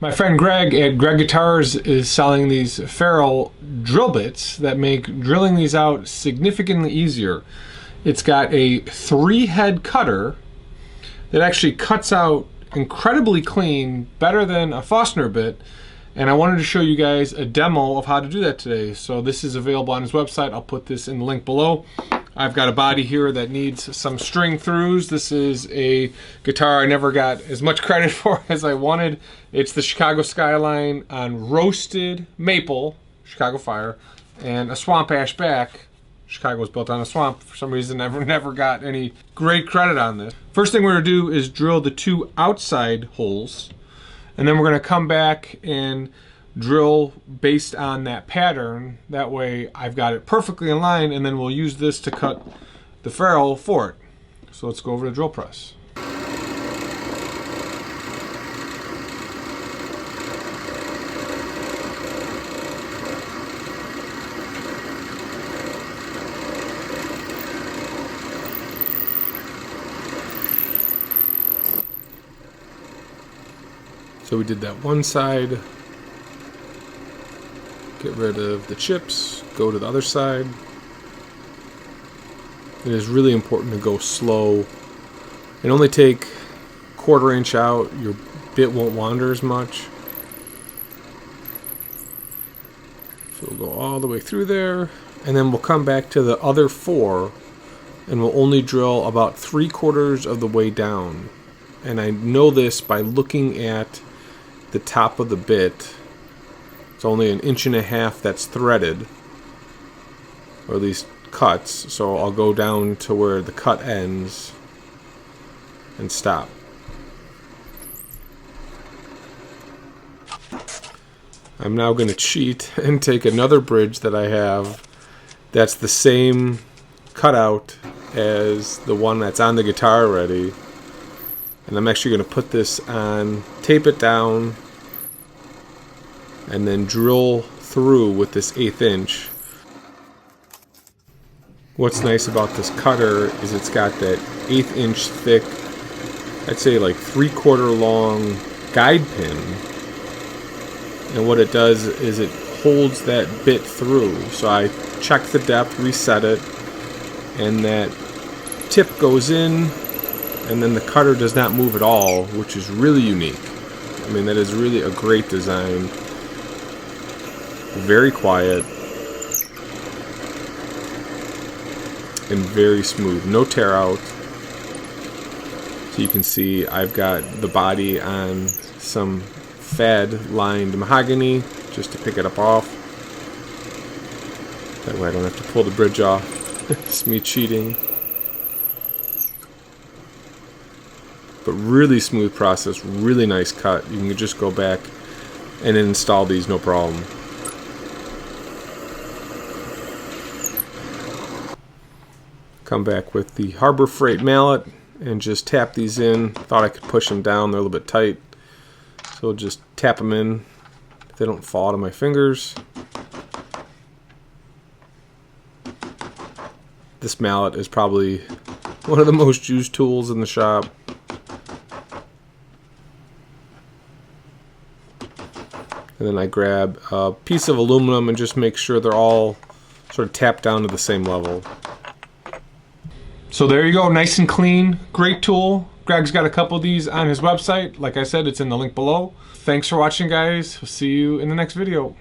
My friend Greg at Gregg Guitars is selling these Ferrule drill bits that make drilling these out significantly easier. It's got a 3-head cutter that actually cuts out incredibly clean, better than a Forstner bit, and I wanted to show you guys a demo of how to do that today. So this is available on his website. I'll put this in the link below. I've got a body here that needs some string throughs. This is a guitar I never got as much credit for as I wanted. It's the Chicago Skyline on roasted maple, Chicago Fire, and a swamp ash back. Chicago was built on a swamp. For some reason, I never got any great credit on this. First thing we're gonna do is drill the 2 outside holes, and then we're gonna come back and drill based on that pattern. That way I've got it perfectly in line, and then we'll use this to cut the ferrule for it. So let's go over to the drill press. So we did that one side, get rid of the chips, go to the other side. It is really important to go slow and only take 1/4 inch out. Your bit won't wander as much. So we'll go all the way through there, and then we'll come back to the other 4 and we'll only drill about 3/4 of the way down. And I know this by looking at the top of the bit. It's only 1.5 inches that's threaded, or at least cuts, so I'll go down to where the cut ends and stop. I'm now going to cheat and take another bridge that I have that's the same cutout as the one that's on the guitar already, and I'm actually going to put this on, tape it down, and then drill through with this 1/8 inch. What's nice about this cutter is it's got that 1/8 inch thick, I'd say like 3/4 long guide pin, and what it does is it holds that bit through. So I check the depth, reset it, and that tip goes in, and then the cutter does not move at all, which is really unique. I mean, that is really a great design. Very quiet and very smooth, no tear out. So you can see I've got the body on some fad lined mahogany just to pick it up off. That way I don't have to pull the bridge off. It's me cheating. But really smooth process, really nice cut. You can just go back and install these no problem. Come back with the Harbor Freight mallet and just tap these in. Thought I could push them down, they're a little bit tight. So just tap them in if they don't fall out of my fingers. This mallet is probably one of the most used tools in the shop. And then I grab a piece of aluminum and just make sure they're all sort of tapped down to the same level. So there you go, nice and clean, great tool. Gregg's got a couple of these on his website. Like I said, it's in the link below. Thanks for watching, guys. We'll see you in the next video.